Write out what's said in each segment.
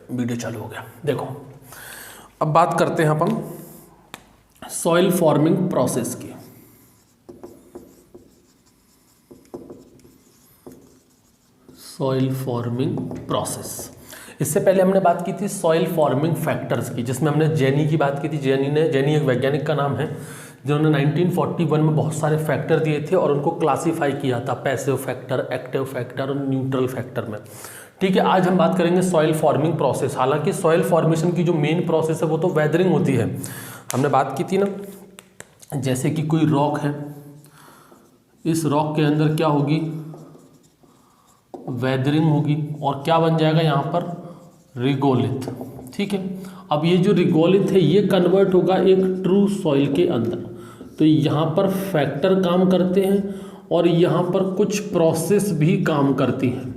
Video चालू हो गया। देखो अब बात करते हैं अपन सॉइल फॉर्मिंग प्रोसेस की। सॉइल फॉर्मिंग प्रोसेस, इससे पहले हमने बात की थी सॉइल फॉर्मिंग फैक्टर्स की, जिसमें हमने जेनी की बात की थी। जेनी एक वैज्ञानिक का नाम है जिन्होंने 1941 में बहुत सारे फैक्टर दिए थे और उनको क्लासीफाई किया था पैसिव फैक्टर, एक्टिव फैक्टर और न्यूट्रल फैक्टर में। ठीक है, आज हम बात करेंगे सॉइल फॉर्मिंग प्रोसेस। हालांकि सॉइल फॉर्मेशन की जो मेन प्रोसेस है वो तो वेदरिंग होती है। हमने बात की थी ना, जैसे कि कोई रॉक है, इस रॉक के अंदर क्या होगी, वेदरिंग होगी और क्या बन जाएगा यहाँ पर, रिगोलिथ। ठीक है, अब ये जो रिगोलिथ है ये कन्वर्ट होगा एक ट्रू सॉइल के अंदर। तो यहाँ पर फैक्टर काम करते हैं और यहाँ पर कुछ प्रोसेस भी काम करती हैं।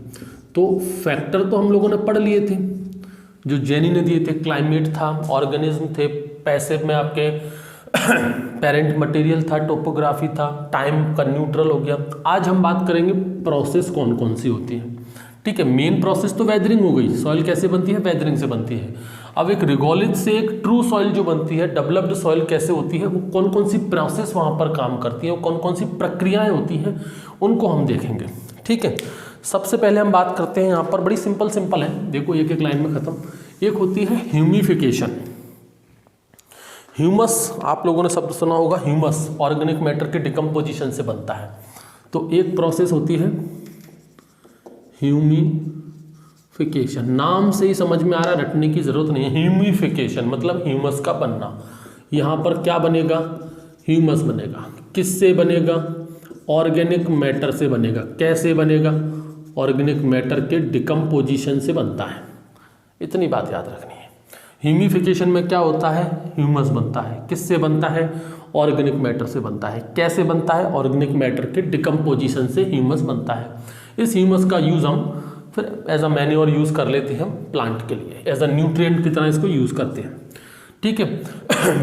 तो फैक्टर तो हम लोगों ने पढ़ लिए थे, जो जेनी ने दिए थे, क्लाइमेट था, ऑर्गेनिज्म थे, पैसिव में आपके पेरेंट मटेरियल था, टोपोग्राफी था, टाइम का न्यूट्रल हो गया। आज हम बात करेंगे प्रोसेस कौन कौन सी होती है। ठीक है, मेन प्रोसेस तो वेदरिंग हो गई, सॉइल कैसे बनती है, वेदरिंग से बनती है। अब एक रिगोलिथ से एक ट्रू सॉइल जो बनती है, डेवलप्ड सॉइल कैसे होती है, वो कौन कौन सी प्रोसेस वहाँ पर काम करती है, वो कौन कौन सी प्रक्रियाएँ होती हैं, उनको हम देखेंगे। ठीक है, सबसे पहले हम बात करते हैं यहाँ पर, बड़ी सिंपल है, देखो एक एक लाइन में खत्म। एक होती है ह्यूमिफिकेशन। ह्यूमस, आप लोगों ने शब्द सुना होगा, ह्यूमस ऑर्गेनिक मैटर के डिकम्पोजिशन से बनता है। तो एक प्रोसेस होती है ह्यूमिफिकेशन, नाम से ही समझ में आ रहा है, रटने की जरूरत नहीं है। ह्यूमिफिकेशन मतलब ह्यूमस का बनना। यहाँ पर क्या बनेगा, ह्यूमस बनेगा। किससे बनेगा, ऑर्गेनिक मैटर से बनेगा। कैसे बनेगा, ऑर्गेनिक मैटर के डिकम्पोजिशन से बनता है। इतनी बात याद रखनी है। ह्यूमिफिकेशन में क्या होता है, ह्यूमस बनता है। किससे बनता है, ऑर्गेनिक मैटर से बनता है। कैसे बनता है, ऑर्गेनिक मैटर के डिकम्पोजिशन से ह्यूमस बनता है। इस ह्यूमस का यूज़ हम फिर एज अ मैन्योर यूज़ कर लेते हैं प्लांट के लिए, एज अ न्यूट्रिएंट की तरह इसको यूज़ करते हैं। ठीक है,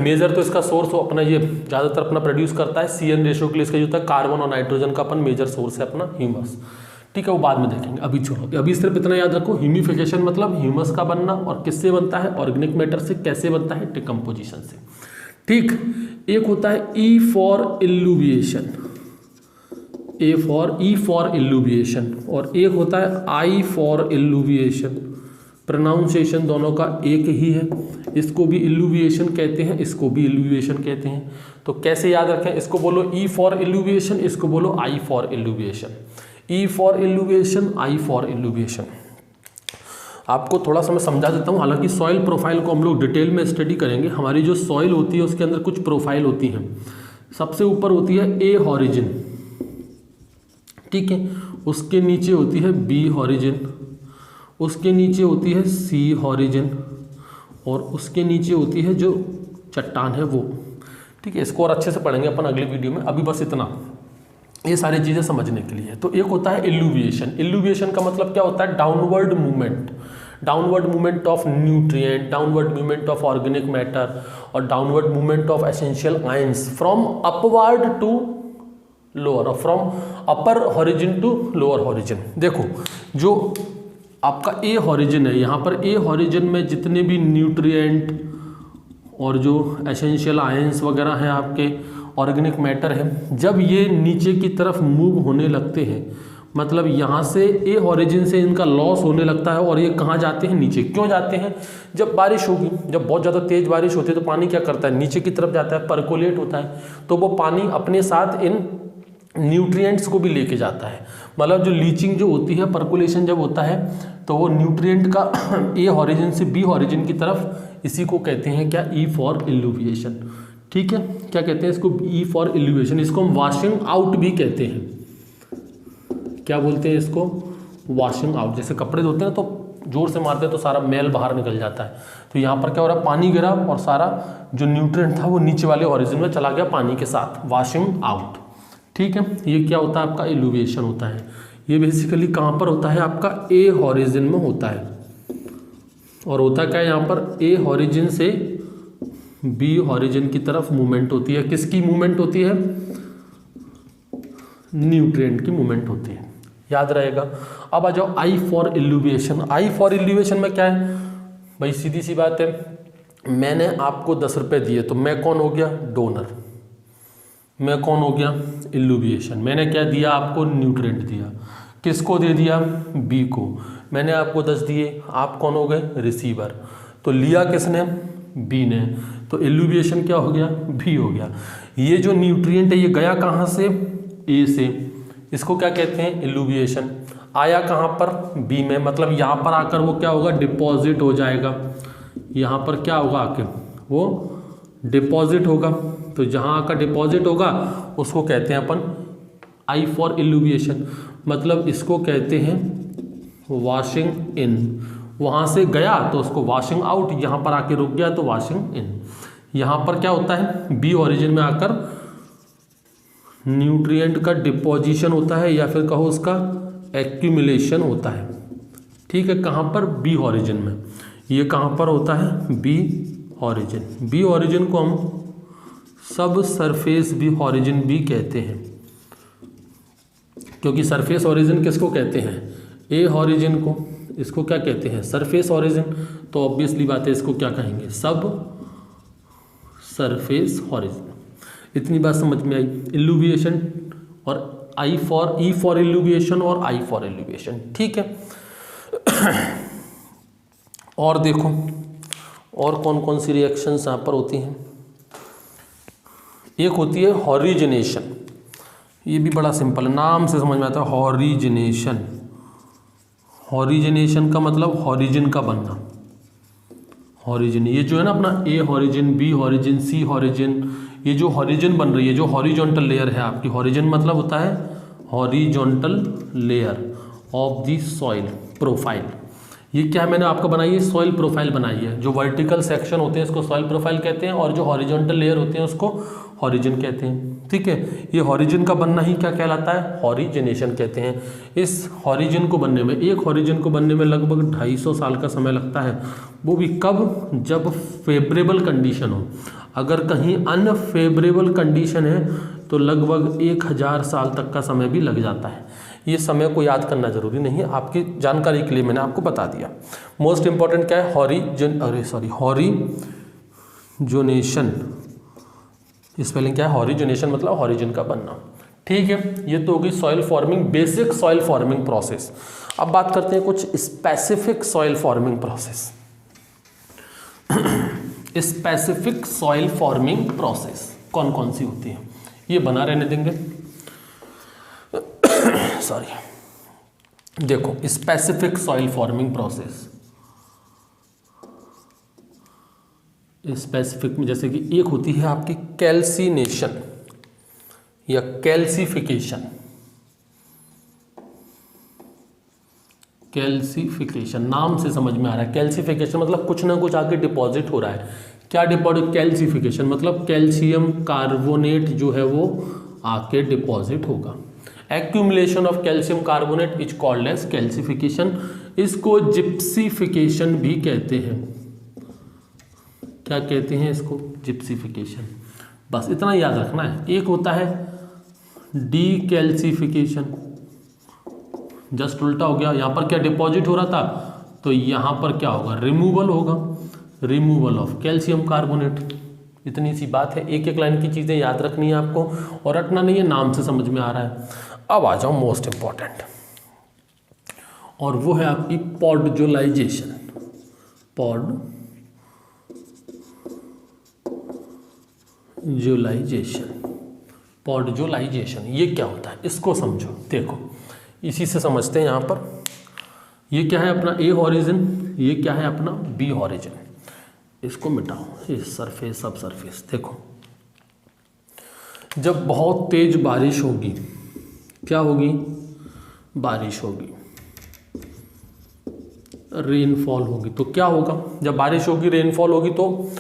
मेजर तो इसका सोर्स हो अपना, ये ज़्यादातर अपना प्रोड्यूस करता है CN रेशो के लिए, इसका जो होता है कार्बन और नाइट्रोजन का अपन मेजर सोर्स है अपना ह्यूमस। ठीक है, वो बाद में देखेंगे, अभी छोड़ो। अभी सिर्फ इतना याद रखो, ह्यूमिफिकेशन मतलब ह्यूमस का बनना, और किससे बनता है, ऑर्गेनिक मैटर से। कैसे बनता है, डिकम्पोजिशन से। ठीक, एक होता है E for illuviation, E for इल्यूविएशन, और एक होता है I फॉर इल्यूविएशन। प्रोनाउंसिएशन दोनों का एक ही है, इसको भी इल्यूविएशन कहते हैं, इसको भी इल्यूविएशन कहते हैं। तो कैसे याद रखें, इसको बोलो E फॉर इल्यूविएशन, इसको बोलो I for illuviation. E for illuviation, I for illuviation. आपको थोड़ा सा मैं समझा देता हूँ। हालांकि सॉइल प्रोफाइल को हम लोग डिटेल में स्टडी करेंगे। हमारी जो सॉइल होती है उसके अंदर कुछ प्रोफाइल होती हैं। सबसे ऊपर होती है A हॉरिजिन, ठीक है, उसके नीचे होती है B हॉरिजिन, उसके नीचे होती है C हॉरिजिन, और उसके नीचे होती है जो चट्टान है वो। ठीक है, इसको और अच्छे से पढ़ेंगे अपन अगले वीडियो में। अभी बस इतना, ये सारी चीज़ें समझने के लिए। तो एक होता है इल्यूविएशन। इल्यूविएशन का मतलब क्या होता है, downward movement, downward movement of nutrient, downward movement of organic matter, और downward movement of essential ions from upward to lower, और from upper horizon to lower horizon. देखो, जो आपका ए हॉरिजिन है, यहाँ पर ए हॉरिजिन में जितने भी न्यूट्रिएंट और जो एसेंशियल आयंस वगैरह हैं, आपके ऑर्गेनिक मैटर है, जब ये नीचे की तरफ मूव होने लगते हैं, मतलब यहाँ से ए हॉरिजिन से इनका लॉस होने लगता है और ये कहाँ जाते हैं, नीचे। क्यों जाते हैं, जब बारिश होगी, जब बहुत ज़्यादा तेज़ बारिश होती है तो पानी क्या करता है, नीचे की तरफ जाता है, परकोलेट होता है, तो वो पानी अपने साथ इन न्यूट्रिएंट्स को भी लेके जाता है। मतलब जो लीचिंग जो होती है, परकुलेशन जब होता है, तो वो न्यूट्रिएंट का ए हॉरिजिन से बी हॉरिजिन की तरफ, इसी को कहते हैं क्या, ई फॉर इल्यूविएशन। ठीक है, क्या कहते हैं इसको, ई फॉर इल्यूविएशन। इसको हम वॉशिंग आउट भी कहते हैं। क्या बोलते हैं इसको, वॉशिंग आउट। जैसे कपड़े धोते हैं तो जोर से मारते हैं तो सारा मैल बाहर निकल जाता है, तो यहाँ पर क्या हो रहा है, पानी गिरा और सारा जो न्यूट्रिएंट था वो नीचे वाले हॉरिजिन में चला गया पानी के साथ, वॉशिंग आउट। ठीक है, ये क्या होता है आपका, इल्यूविएशन होता है। ये बेसिकली कहाँ पर होता है, आपका ए हॉरिजिन में होता है। और होता क्या है यहाँ पर, ए हॉरिजिन से बी ऑरिजिन की तरफ मूवमेंट होती है। किसकी मूवमेंट होती है? न्यूट्रिएंट की मूवमेंट होती है, याद रहेगा। अब आ जाओ आई फॉर इल्यूविएशन। आई फॉर इल्यूविएशन में क्या है भाई? सीधी सी बात है, मैंने आपको 10 रुपये दिए तो मैं कौन हो गया? डोनर। मैं कौन हो गया? इल्यूविएशन। मैंने क्या दिया आपको? न्यूट्रिएंट दिया। किसको दे दिया? बी को। मैंने आपको 10 दिए, आप कौन हो गए? रिसीवर। तो लिया किसने? बी ने। तो इल्यूविएशन क्या हो गया? बी हो गया। ये जो न्यूट्रिएंट है ये गया कहाँ से? ए से। इसको क्या कहते हैं? इल्यूविएशन। आया कहाँ पर? बी में। मतलब यहाँ पर आकर वो क्या होगा? डिपॉजिट हो जाएगा। यहाँ पर क्या होगा? आके वो डिपॉजिट होगा। तो जहाँ आकर डिपॉजिट होगा उसको कहते हैं अपन आई फॉर इल्यूविएशन। मतलब इसको कहते हैं वॉशिंग इन। वहाँ से गया तो उसको वॉशिंग आउट, यहाँ पर आके रुक गया तो वॉशिंग इन। यहाँ पर क्या होता है? बी ऑरिजिन में आकर न्यूट्रिएंट का डिपोजिशन होता है, या फिर कहो उसका एक्यूमुलेशन होता है। ठीक है, कहाँ पर? बी ऑरिजिन में। ये कहाँ पर होता है? B origin. बी ऑरिजिन को हम सब सरफेस बी ऑरिजिन भी कहते हैं, क्योंकि सरफेस ऑरिजिन किसको कहते हैं? ए ऑरिजिन को। इसको क्या कहते हैं? Surface origin. तो ऑब्वियसली बात है, इसको क्या कहेंगे? सब सरफेस ऑरिजिन। इतनी बात समझ में आई? इल्यूविएशन और आई फॉर, ई फॉर इल्यूविएशन और आई फॉर इल्यूविएशन। ठीक है। और देखो और कौन कौन सी रिएक्शंस यहाँ पर होती हैं। एक होती है हॉरिजिनेशन। ये भी बड़ा सिंपल है, नाम से समझ में आता है। हॉरिजिनेशन। हॉरिजिनेशन का मतलब हॉरिजिन का बनना। हॉरिजिन, ये जो है ना अपना ए हॉरिजिन, बी हॉरिजिन, सी हॉरिजिन, ये जो हॉरिजिन बन रही है, जो हॉरिजॉन्टल लेयर है आपकी। हॉरिजिन मतलब होता है horizontal layer of the soil profile. ये क्या मैंने आपको बनाई है? सॉइल प्रोफाइल बनाई है। जो वर्टिकल सेक्शन होते हैं इसको सॉइल प्रोफाइल कहते हैं, और जो हॉरिजॉन्टल लेयर होते हैं उसको हॉरिजिन कहते हैं। ठीक है, ये हॉरिजिन का बनना ही क्या कहलाता है? हॉरिजिनेशन कहते हैं। इस हॉरिजिन को बनने में, एक हॉरिजिन को बनने में लगभग 250 साल का समय लगता है। वो भी कब? जब फेवरेबल कंडीशन हो। अगर कहीं अनफेवरेबल कंडीशन है तो लगभग 1000 साल तक का समय भी लग जाता है। ये समय को याद करना जरूरी नहीं है, आपकी जानकारी के लिए मैंने आपको बता दिया। मोस्ट इंपॉर्टेंट क्या है? हॉरिजोनेशन। स्पेलिंग क्या है? हॉरिजोनेशन मतलब हॉरिजिन का बनना। ठीक है, ये तो होगी soil forming, basic soil forming process. अब बात करते हैं कुछ specific soil forming process. Specific soil forming process कौन कौन सी होती है? ये बना रहने देंगे। सॉरी, देखो specific soil forming process. Specific में जैसे कि एक होती है आपकी कैल्सिनेशन या कैल्सिफिकेशन। कैल्सिफिकेशन नाम से समझ में आ रहा है। कैल्सिफिकेशन मतलब कुछ ना कुछ आके डिपॉजिट हो रहा है। क्या डिपॉजिट? कैल्सिफिकेशन मतलब कैल्शियम कार्बोनेट जो है वो आके डिपॉजिट होगा। Accumulation of calcium carbonate is called as calcification. इसको जिप्सीफिकेशन भी कहते हैं। क्या कहते हैं इसको? जिप्सीफिकेशन। बस इतना याद रखना है। एक होता है डीकैल्सिफिकेशन, जस्ट उल्टा हो गया। यहाँ पर क्या डिपॉजिट हो रहा था तो यहाँ पर क्या होगा? रिमूवल होगा, रिमूवल ऑफ कैल्शियम कार्बोनेट। इतनी सी बात है, एक एक लाइन की चीज़ें याद रखनी है आपको और रटना नहीं है, नाम से समझ में आ रहा है। अब आ जाओ मोस्ट इंपॉर्टेंट, और वो है आपकी पॉडजोलाइजेशन। पॉडजोलाइजेशन ये क्या होता है? इसको समझो। देखो इसी से समझते हैं। यहाँ पर ये क्या है अपना ए ऑरिजिन, ये क्या है अपना बी ऑरिजिन। इसको मिटाओ, ये सरफेस सब सरफेस। देखो जब बहुत तेज बारिश होगी, क्या होगी? बारिश होगी, रेनफॉल होगी। तो क्या होगा? जब बारिश होगी, रेनफॉल होगी तो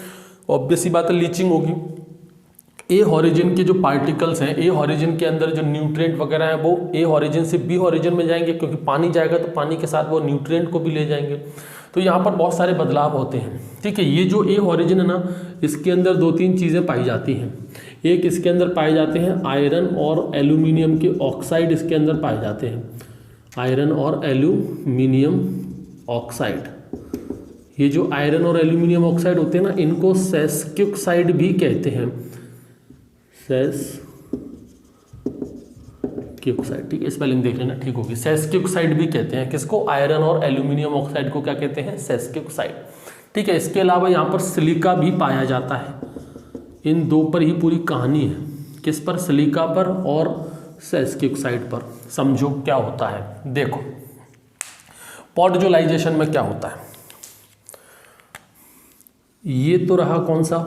ऑब्वियस सी बात है लीचिंग होगी। ए ऑरिजिन के जो पार्टिकल्स हैं, ए ऑरिजिन के अंदर जो न्यूट्रिएंट वगैरह है वो ए ऑरिजिन से बी ऑरिजिन में जाएंगे, क्योंकि पानी जाएगा तो पानी के साथ वो न्यूट्रिएंट को भी ले जाएंगे। तो यहाँ पर बहुत सारे बदलाव होते हैं। ठीक है, ये जो ए ऑरिजिन है ना, इसके अंदर 2-3 चीज़ें पाई जाती हैं। एक इसके अंदर पाए जाते हैं आयरन और एल्यूमिनियम के ऑक्साइड इसके अंदर पाए जाते हैं, आयरन और एल्यूमिनियम ऑक्साइड। ये जो आयरन और एल्यूमिनियम ऑक्साइड होते हैं ना, इनको सेस्क्यूक्साइड भी कहते हैं, सेस्क्यूक्साइड। ठीक है, स्पेलिंग देख लेना, ठीक होगी। सेस्क्यूक्साइड भी कहते हैं किसको? आयरन और एल्यूमिनियम ऑक्साइड को क्या कहते हैं? सेस्क्यूक्साइड। ठीक है, इसके अलावा यहाँ पर सिलिका भी पाया जाता है। इन दो पर ही पूरी कहानी है, किस पर? सिलिका पर और सेस्क्यूक्साइड पर। समझो क्या होता है। देखो पॉडजोलाइजेशन में क्या होता है, ये तो रहा कौन सा?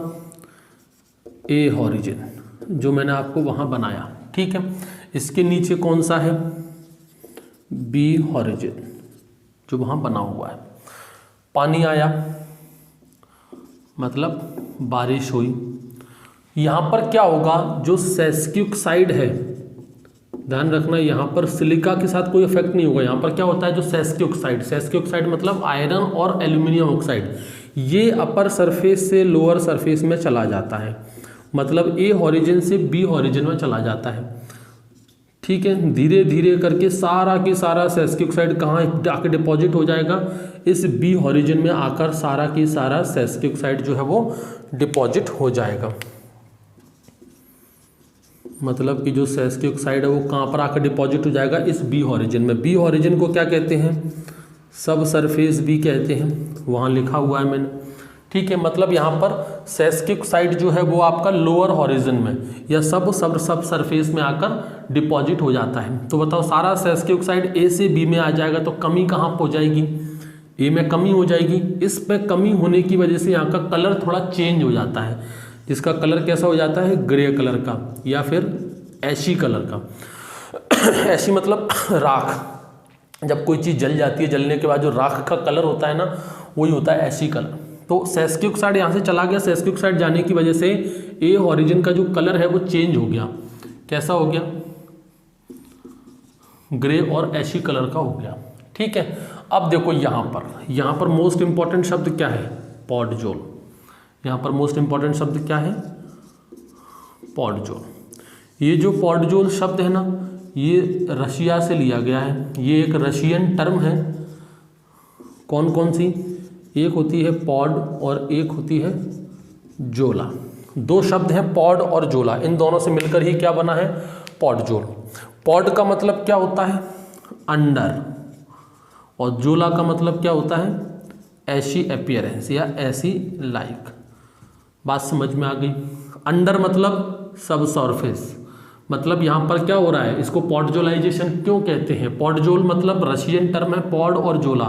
ए ऑरिजिन, जो मैंने आपको वहां बनाया। ठीक है, इसके नीचे कौन सा है? बी ऑरिजिन, जो वहां बना हुआ है। पानी आया मतलब बारिश हुई। यहां पर क्या होगा? जो सेस्क्यूक्साइड है, ध्यान रखना, यहाँ पर सिलिका के साथ कोई इफेक्ट नहीं होगा। यहाँ पर क्या होता है? जो सेस्क्यूक्साइड, सेस्क्यूक्साइड मतलब आयरन और एल्यूमिनियम ऑक्साइड, ये अपर सरफेस से लोअर सरफेस में चला जाता है, मतलब ए ऑरिजिन से बी ऑरिजिन में चला जाता है। ठीक है, धीरे धीरे करके सारा की सारा सेस्क्यूक्साइड कहाँ आके डिपॉजिट हो जाएगा? इस बी ऑरिजिन में आकर सारा की सारा सेस्क्यूक्साइड जो है वो डिपॉजिट हो जाएगा। मतलब कि जो सेस्क्यूक्साइड है वो कहाँ पर आकर डिपॉजिट हो जाएगा? इस बी ऑरिजिन में। बी ऑरिजिन को क्या कहते हैं? सब सरफेस भी कहते हैं, वहाँ लिखा हुआ है मैंने। ठीक है, मतलब यहाँ पर सेस्क्यूक्साइड जो है वो आपका लोअर हॉरिजन में या सब सरफेस में आकर डिपॉजिट हो जाता है। तो बताओ, सारा सेस्क्यूक्साइड ए से बी में आ जाएगा तो कमी कहाँ हो जाएगी? ए में कमी हो जाएगी। इस पे कमी होने की वजह से यहाँ का कलर थोड़ा चेंज हो जाता है, जिसका कलर कैसा हो जाता है? ग्रे कलर का या फिर ऐशी कलर का। ऐशी मतलब राख, जब कोई चीज़ जल जाती है, जलने के बाद जो राख का कलर होता है ना, वही होता है ऐशी कलर। तो सेस्क्यूक्साइड यहाँ से चला गया, सेस्क्यूक्साइड जाने की वजह से ए ऑरिजिन का जो कलर है वो चेंज हो गया। कैसा हो गया? ग्रे और ऐशी कलर का हो गया। ठीक है, अब देखो यहाँ पर मोस्ट इंपॉर्टेंट शब्द क्या है? पॉडजोल। यहाँ पर मोस्ट इंपॉर्टेंट शब्द क्या है? पॉडजोल। ये जो पॉडजोल शब्द है ना, ये रशिया से लिया गया है। ये एक रशियन टर्म है। कौन कौन सी? एक होती है पॉड और एक होती है जोला। दो शब्द हैं पॉड और जोला, इन दोनों से मिलकर ही क्या बना है? पॉडजोल। पॉड का मतलब क्या होता है? अंडर, और जोला का मतलब क्या होता है? ऐसी अपीयरेंस या ऐसी लाइक। बात समझ में आ गई? अंडर मतलब सब सरफेस, मतलब यहाँ पर क्या हो रहा है? इसको पॉडजोलाइजेशन क्यों कहते हैं? पॉडजोल मतलब रशियन टर्म है, पॉड और जोला।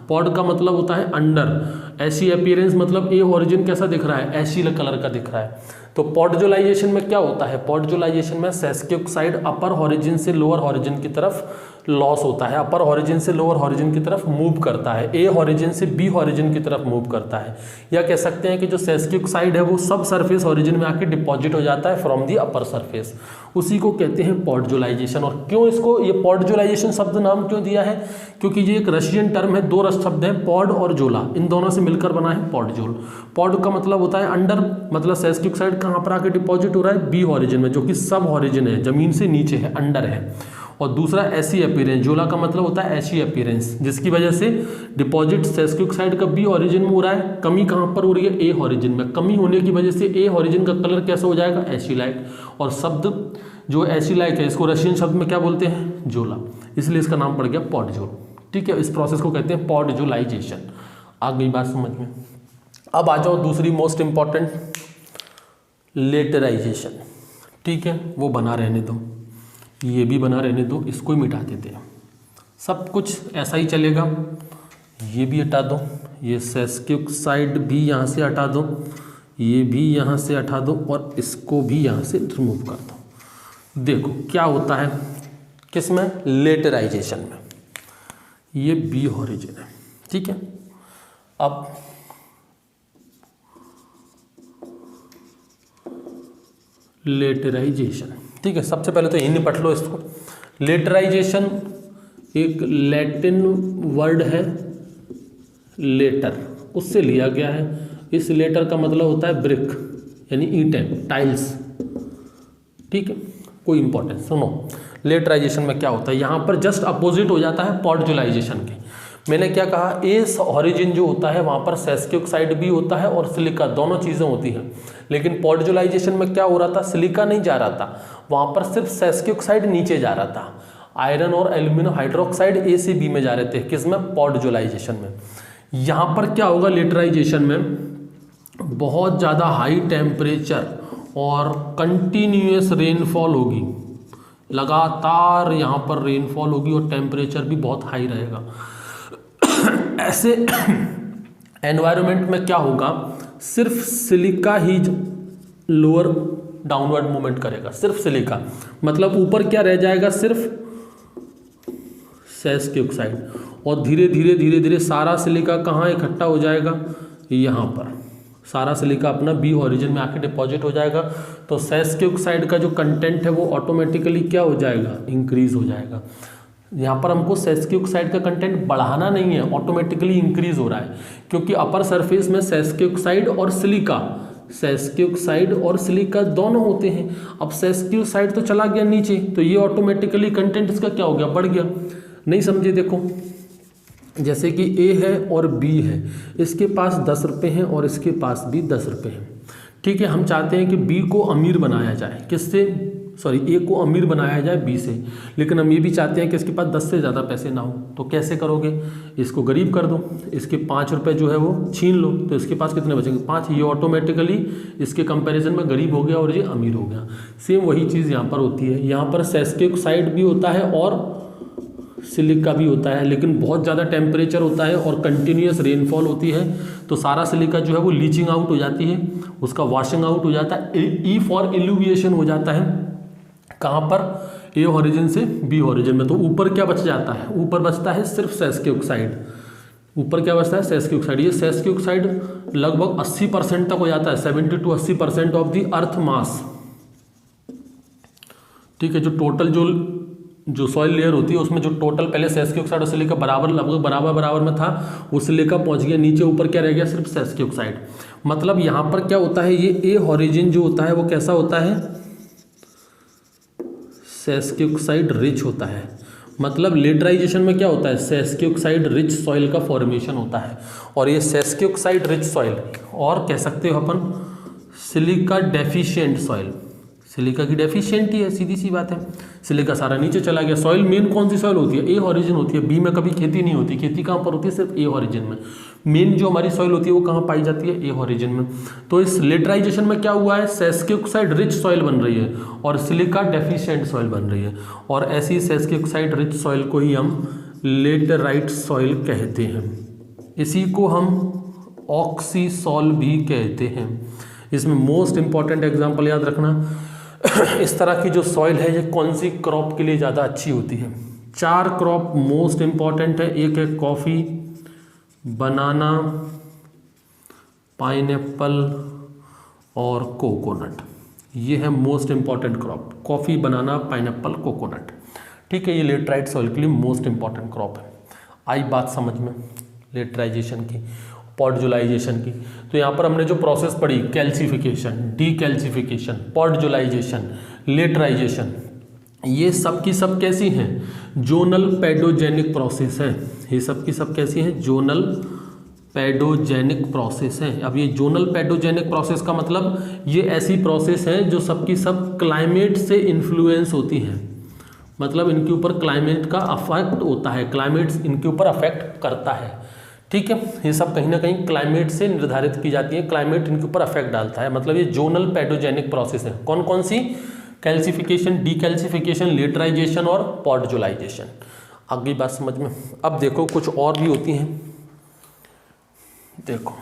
पॉड का मतलब होता है अंडर, ऐसी अपीयरेंस मतलब ए ऑरिजिन कैसा दिख रहा है? ऐसी कलर का दिख रहा है। तो पॉडजोलाइजेशन में क्या होता है? पॉडजोलाइजेशन में सेस्क्यूक्साइड अपर ऑरिजिन से लोअर ऑरिजिन की तरफ लॉस होता है, अपर ऑरिजिन से लोअर ऑरिजिन की तरफ मूव करता है, ए ऑरिजिन से बी ऑरिजिन की तरफ मूव करता है। या कह सकते हैं कि जो सेस्क्यूक्साइड है वो सब सरफेस ऑरिजिन में आके डिपॉजिट हो जाता है फ्रॉम दी अपर सरफेस, उसी को कहते हैं पॉडजोलाइजेशन। और क्यों इसको ये पॉडजोलाइजेशन शब्द नाम क्यों दिया है? क्योंकि ये एक रशियन टर्म है, दो शब्द हैं पॉड और जोला, इन दोनों से मिलकर बना है पॉडजोल। पॉड का मतलब होता है अंडर, मतलब सेस्क्यूक्साइड कहाँ पर आके डिपॉजिट हो रहा है? बी ऑरिजिन में, जो कि सब ऑरिजिन है, जमीन से नीचे है, अंडर है। और दूसरा ऐसी अपीयरेंस, जोला का मतलब होता है ऐसी अपीयरेंस, जिसकी वजह से डिपॉजिट सेस्क्यूक्साइड का बी ऑरिजिन में हो रहा है, कमी कहाँ पर हो रही है? ए ऑरिजिन में। कमी होने की वजह से ए ऑरिजिन का कलर कैसा हो जाएगा? ऐसी लाइक। और शब्द जो ऐसी लाइक है, इसको रशियन शब्द में क्या बोलते हैं? जोला, इसलिए इसका नाम पड़ गया पॉडजोल। ठीक है, इस प्रोसेस को कहते हैं पॉडजोलाइजेशन। आ गई बात समझ में? अब आ जाओ दूसरी मोस्ट इंपॉर्टेंट, लेटराइजेशन। ठीक है, वो बना रहने दो, ये भी बना रहने दो, इसको ही मिटा देते हैं, सब कुछ ऐसा ही चलेगा। ये भी हटा दो, ये सेस्क्यूक्साइड भी यहाँ से हटा दो, ये भी यहाँ से हटा दो, और इसको भी यहाँ से रिमूव कर दो। देखो क्या होता है किसमें? लेटराइजेशन में। ये बी ऑरिजिन है। ठीक है, अब लेटराइजेशन। ठीक है, सबसे पहले तो यही निपट लो इसको। लेटराइजेशन एक लैटिन वर्ड है, लेटर, उससे लिया गया है। इस लेटर का मतलब होता है ब्रिक, यानी ईंटें, टाइल्स। ठीक है, कोई इंपॉर्टेंस। सुनो, लेटराइजेशन में क्या होता है, यहाँ पर जस्ट अपोजिट हो जाता है पॉडजुलाइजेशन के। मैंने क्या कहा, एस ऑरिजिन जो होता है वहाँ पर सेस्किक ऑक्साइड भी होता है और सिलिका, दोनों चीज़ें होती हैं। लेकिन पॉडजुलाइजेशन में क्या हो रहा था, सिलिका नहीं जा रहा था, वहाँ पर सिर्फ सेस्किक ऑक्साइड नीचे जा रहा था। आयरन और एल्यूमिनियम हाइड्रोक्साइड ए से बी में जा रहे थे, किसमें, पॉडजुलाइजेशन में। यहाँ पर क्या होगा, लेटराइजेशन में बहुत ज़्यादा हाई टेम्परेचर और कंटिन्यूअस रेनफॉल होगी, लगातार यहाँ पर रेनफॉल होगी और टेम्परेचर भी बहुत हाई रहेगा। ऐसे एनवायरनमेंट में क्या होगा, सिर्फ सिलिका ही लोअर डाउनवर्ड मूवमेंट करेगा, सिर्फ सिलिका, मतलब ऊपर क्या रह जाएगा, सिर्फ सेस्किक ऑक्साइड। और धीरे धीरे धीरे धीरे सारा सिलिका कहाँ इकट्ठा हो जाएगा, यहाँ पर सारा सिलिका अपना बी ओरिजिन में आके डिपॉजिट हो जाएगा। तो सेस्किक ऑक्साइड का जो कंटेंट है वो ऑटोमेटिकली क्या हो जाएगा, इंक्रीज हो जाएगा। यहाँ पर हमको सेस्किक ऑक्साइड का कंटेंट बढ़ाना नहीं है, ऑटोमेटिकली इंक्रीज हो रहा है, क्योंकि अपर सरफेस में सेस्किक ऑक्साइड और सिलिका, सेस्किक ऑक्साइड और सिलिका दोनों होते हैं। अब सेस्किक ऑक्साइड तो चला गया नीचे, तो ये ऑटोमेटिकली कंटेंट इसका क्या हो गया, बढ़ गया। नहीं समझे, देखो जैसे कि ए है और बी है, इसके पास 10 रुपये हैं और इसके पास भी 10 रुपये हैं। ठीक है, हम चाहते हैं कि बी को अमीर बनाया जाए, किससे, सॉरी ए को अमीर बनाया जाए बी से, लेकिन हम ये भी चाहते हैं कि इसके पास 10 से ज़्यादा पैसे ना हो। तो कैसे करोगे, इसको गरीब कर दो, इसके 5 रुपये जो है वो छीन लो, तो इसके पास कितने बचेंगे, 5। ये ऑटोमेटिकली इसके कंपैरिजन में गरीब हो गया और ये अमीर हो गया। सेम वही चीज़ यहाँ पर होती है, यहाँ पर सेस्किक ऑक्साइड भी होता है और सिलिका भी होता है, लेकिन बहुत ज़्यादा टेम्परेचर होता है और कंटिन्यूअस रेनफॉल होती है, तो सारा सिलिका जो है वो लीचिंग आउट हो जाती है, उसका वॉशिंग आउट हो जाता है, ई फॉर इल्यूविएशन हो जाता है। कहाँ पर, ए ओरिजिन से बी ओरिजिन में। तो ऊपर क्या बच जाता है, ऊपर बचता है सिर्फ सेस्किक ऑक्साइड। ऊपर क्या बचता है, सेस्किक ऑक्साइड। ये सेस्किक ऑक्साइड लगभग 80% तक हो जाता है, 70 to 80% ऑफ द अर्थ मास। ठीक है, जो टोटल जो सॉइल लेयर होती है उसमें जो टोटल पहले सेस्किक ऑक्साइड और सिलिका बराबर, लगभग बराबर में था, वो सिलिका पहुंच गया नीचे, ऊपर क्या रह गया, सिर्फ सेस्किक ऑक्साइड। मतलब यहाँ पर क्या होता है, ये ए ओरिजिन जो होता है वो कैसा होता है, सेस्किक ऑक्साइड रिच होता है। मतलब लेटराइजेशन में क्या होता है, सेस्किक ऑक्साइड रिच सॉइल का फॉर्मेशन होता है। और ये सेस्किक ऑक्साइड रिच सॉइल, और कह सकते हो अपन सिलिका डेफिशिएंट सॉइल, सिलिका की डेफिशिएंट ही है, सीधी सी बात है। सिलिका सारा नीचे चला गया। सॉइल मेन कौन सी सॉइल होती है, ए ओरिजिन होती है। बी में कभी खेती नहीं होती, खेती कहाँ पर होती है, सिर्फ ए ओरिजिन में। मेन जो हमारी सॉइल होती है वो कहाँ पाई जाती है, ए ओरिजिन में। तो इस लेटराइजेशन में क्या हुआ है, सेस्किक ऑक्साइड रिच सॉइल बन रही है और सिलिका डेफिशिएंट सॉइल बन रही है। और ऐसी सेस्किक ऑक्साइड रिच सॉइल को ही हम लेटराइट सॉइल कहते हैं। इसी को हम ऑक्सीसॉल भी कहते हैं। इसमें मोस्ट इंपॉर्टेंट एग्जाम्पल याद रखना, इस तरह की जो सॉइल है ये कौन सी क्रॉप के लिए ज़्यादा अच्छी होती है। 4 क्रॉप मोस्ट इंपॉर्टेंट है, एक है कॉफ़ी, बनाना, पाइनएप्पल और कोकोनट। ये है मोस्ट इंपॉर्टेंट क्रॉप, कॉफ़ी, बनाना, पाइनएप्पल, कोकोनट। ठीक है, ये लेटराइट सॉइल के लिए मोस्ट इंपॉर्टेंट क्रॉप है। आई बात समझ में लेटराइजेशन की, पॉडजुलाइजेशन की। तो यहाँ पर हमने जो प्रोसेस पढ़ी, कैल्सिफिकेशन, डीकैल्सिफिकेशन, पॉडजुलाइजेशन, लेटराइजेशन, ये सब की सब कैसी हैं, जोनल पैडोजेनिक प्रोसेस है। ये सब की सब कैसी हैं, जोनल पैडोजेनिक प्रोसेस है। अब ये जोनल पैडोजेनिक प्रोसेस का मतलब ये ऐसी प्रोसेस है जो सबकी सब क्लाइमेट से इन्फ्लुएंस होती हैं। मतलब इनके ऊपर क्लाइमेट का अफेक्ट होता है, क्लाइमेट इनके ऊपर अफेक्ट करता है। ठीक है, ये सब कहीं ना कहीं क्लाइमेट से निर्धारित की जाती है, क्लाइमेट इनके ऊपर अफेक्ट डालता है। मतलब ये जोनल पैडोजेनिक प्रोसेस है। कौन कौन सी, कैल्सिफिकेशन, डीकैल्सिफिकेशन, लेटराइजेशन और पॉडजुलाइजेशन। आगे बात समझ में। अब देखो कुछ और भी होती हैं, देखो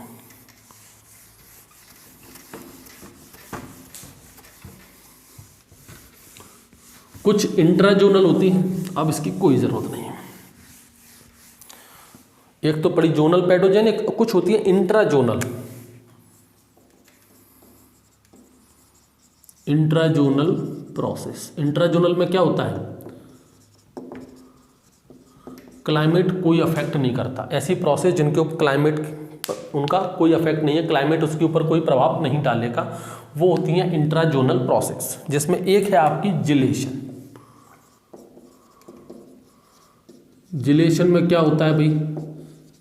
कुछ इंट्राजोनल होती हैं, अब इसकी कोई ज़रूरत नहीं है। एक तो पड़ी जोनल पैडोजेनिक, कुछ होती है इंट्राजोनल। इंट्राजोनल प्रोसेस, इंट्राजोनल में क्या होता है, क्लाइमेट कोई अफेक्ट नहीं करता। ऐसी प्रोसेस जिनके ऊपर क्लाइमेट उनका कोई अफेक्ट नहीं है, क्लाइमेट उसके ऊपर कोई प्रभाव नहीं डालेगा, वो होती हैं इंट्राजोनल प्रोसेस, जिसमें एक है आपकी जिलेशन। जिलेशन में क्या होता है भाई,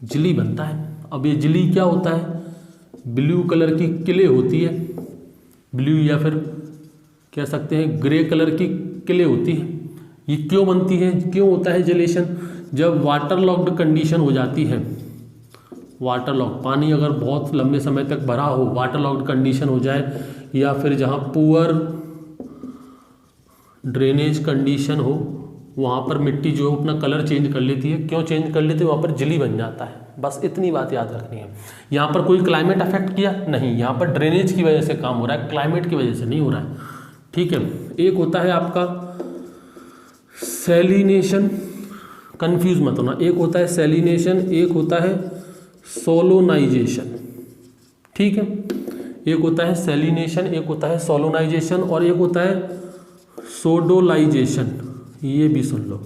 झिल्ली बनता है। अब ये झिल्ली क्या होता है, ब्लू कलर की क्ले होती है, ब्लू या फिर कह सकते हैं ग्रे कलर की क्ले होती है। ये क्यों बनती है, क्यों होता है जिलेशन, जब वाटर लॉक्ड कंडीशन हो जाती है, वाटर लॉक, पानी अगर बहुत लंबे समय तक भरा हो, वाटर लॉक्ड कंडीशन हो जाए, या फिर जहाँ पुअर ड्रेनेज कंडीशन हो, वहाँ पर मिट्टी जो है अपना कलर चेंज कर लेती है। क्यों चेंज कर लेती है, वहाँ पर झिल्ली बन जाता है। बस इतनी बात याद रखनी है। यहाँ पर कोई क्लाइमेट अफेक्ट किया नहीं, यहाँ पर ड्रेनेज की वजह से काम हो रहा है, क्लाइमेट की वजह से नहीं हो रहा है। ठीक है, एक होता है आपका सैलिनेशन, कंफ्यूज मत होना, एक होता है सैलिनेशन, एक होता है सोलोनाइजेशन। ठीक है, एक होता है सैलिनेशन, एक होता है सोलोनाइजेशन, और एक होता है सोडोलाइजेशन। ये भी सुन लो।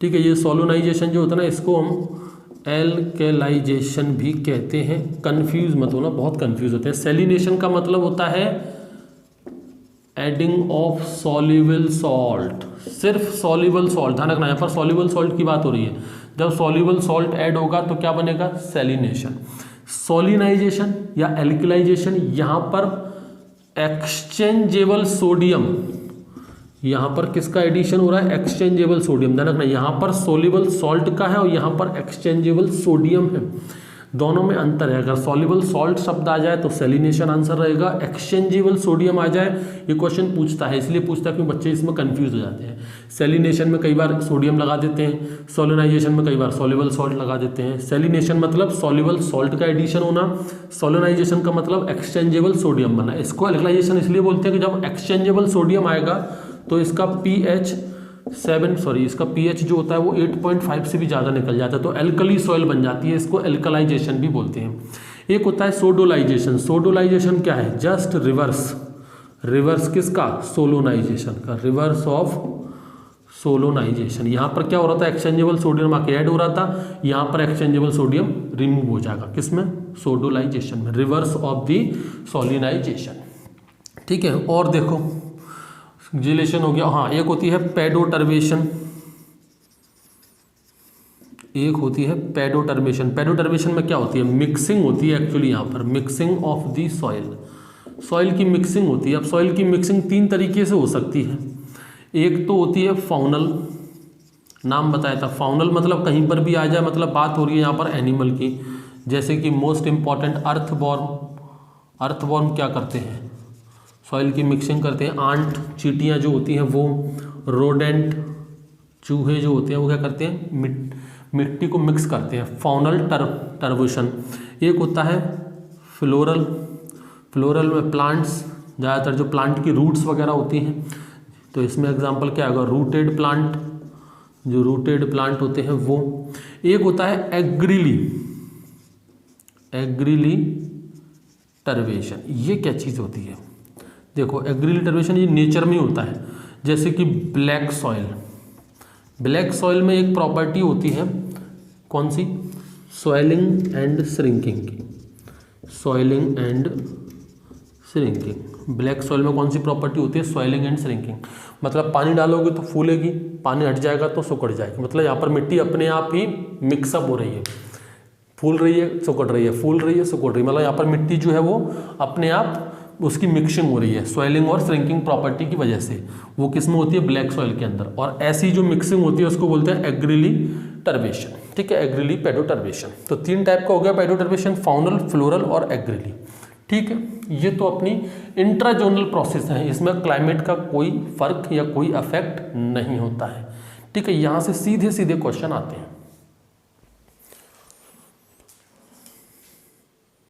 ठीक है, ये सोलोनाइजेशन जो होता है ना, इसको हम एल्केलाइजेशन भी कहते हैं। कंफ्यूज मत होना, बहुत कंफ्यूज होते हैं। सैलिनेशन का मतलब होता है एडिंग ऑफ सॉल्युबल सॉल्ट, सिर्फ सॉल्युबल सॉल्ट, ध्यान रखना यहाँ पर सॉल्युबल सॉल्ट की बात हो रही है। जब सॉल्युबल सॉल्ट ऐड होगा तो क्या बनेगा, सैलिनेशन। सोलिनाइजेशन या एल्कलाइजेशन, यहाँ पर एक्सचेंजेबल सोडियम, यहाँ पर किसका एडिशन हो रहा है, एक्सचेंजेबल सोडियम। ध्यान रखना, यहाँ पर सोल्युबल सॉल्ट का है और यहाँ पर एक्सचेंजेबल सोडियम है, दोनों में अंतर है। अगर सॉल्युबल सॉल्ट शब्द आ जाए तो सैलिनेशन आंसर रहेगा, एक्सचेंजेबल सोडियम आ जाए, ये क्वेश्चन पूछता है, इसलिए पूछता है क्योंकि बच्चे इसमें कंफ्यूज हो जाते हैं। सैलिनेशन में कई बार सोडियम लगा देते हैं, सोलिनाइजेशन में कई बार सॉल्युबल सॉल्ट लगा देते हैं। सैलिनेशन मतलब सॉल्युबल सॉल्ट का एडिशन होना, सोलिनाइजेशन का मतलब एक्सचेंजेबल सोडियम बना। इसको एल्कलाइजेशन इसलिए बोलते हैं कि जब एक्सचेंजेबल सोडियम आएगा तो इसका इसका pH जो होता है वो 8.5 से भी ज़्यादा निकल जाता है, तो एल्कली सॉइल बन जाती है। इसको एल्कलाइजेशन भी बोलते हैं। एक होता है सोडोलाइजेशन। सोडोलाइजेशन क्या है, जस्ट रिवर्स किसका, सोलोनाइजेशन का, रिवर्स ऑफ सोलोनाइजेशन। यहाँ पर क्या हो रहा था, एक्सचेंजेबल सोडियम आके ऐड हो रहा था, यहाँ पर एक्सचेंजेबल सोडियम रिमूव हो जाएगा, किसमें, सोडोलाइजेशन में, रिवर्स ऑफ द सोलिनाइजेशन। ठीक है, और देखो जिलेशन हो गया। हाँ, एक होती है पेडोटर्बेशन, एक होती है पेडोटर्बेशन। पेडोटर्बेशन में क्या होती है, मिक्सिंग होती है एक्चुअली, यहाँ पर मिक्सिंग ऑफ द सॉइल की मिक्सिंग होती है। अब सॉइल की मिक्सिंग तीन तरीके से हो सकती है। एक तो होती है फाउनल, नाम बताया था, फाउनल मतलब कहीं पर भी आ जाए, मतलब बात हो रही है यहाँ पर एनिमल की, जैसे कि मोस्ट इंपॉर्टेंट अर्थवॉर्म क्या करते हैं, सॉइल की मिक्सिंग करते हैं। आंट, चींटियाँ जो होती हैं वो, रोडेंट, चूहे जो होते हैं वो क्या करते हैं, मिट्टी को मिक्स करते हैं, फाउनल टर्बेशन। एक होता है फ्लोरल में प्लांट्स, ज़्यादातर जो प्लांट की रूट्स वगैरह होती हैं, तो इसमें एग्जांपल क्या होगा, रूटेड प्लांट, जो रूटेड प्लांट होते हैं वो। एक होता है एग्रीली टर्बेशन। ये क्या चीज़ होती है, देखो एग्रीली टर्बेशन ये नेचर में होता है, जैसे कि ब्लैक सॉइल में एक प्रॉपर्टी होती है, कौन सी, सॉइलिंग एंड श्रिंकिंग की, soiling and shrinking. Black soil में कौन सी प्रॉपर्टी होती है, सॉइलिंग एंड श्रिंकिंग। मतलब पानी डालोगे तो फूलेगी, पानी हट जाएगा तो सुकड़ जाएगी। मतलब यहाँ पर मिट्टी अपने आप ही मिक्सअप हो रही है, फूल रही है सुकड़ रही है, फूल रही है सुकड़ रही है, मतलब यहाँ पर मिट्टी जो है वो अपने आप उसकी मिक्सिंग हो रही है सॉइलिंग और श्रिंकिंग प्रॉपर्टी की वजह से। वो किस में होती है, ब्लैक सॉइल के अंदर। और ऐसी जो मिक्सिंग होती है उसको बोलते हैं एग्रीली टर्बेशन। ठीक है, एग्रीली पेडोटर्बेशन। तो तीन टाइप का हो गया पेडोटर्बेशन, फाउनल, फ्लोरल और एग्रीली। ठीक है, ये तो अपनी इंट्राजोनल प्रोसेस है, इसमें क्लाइमेट का कोई फर्क या कोई अफेक्ट नहीं होता है। ठीक है, यहाँ से सीधे सीधे क्वेश्चन आते हैं।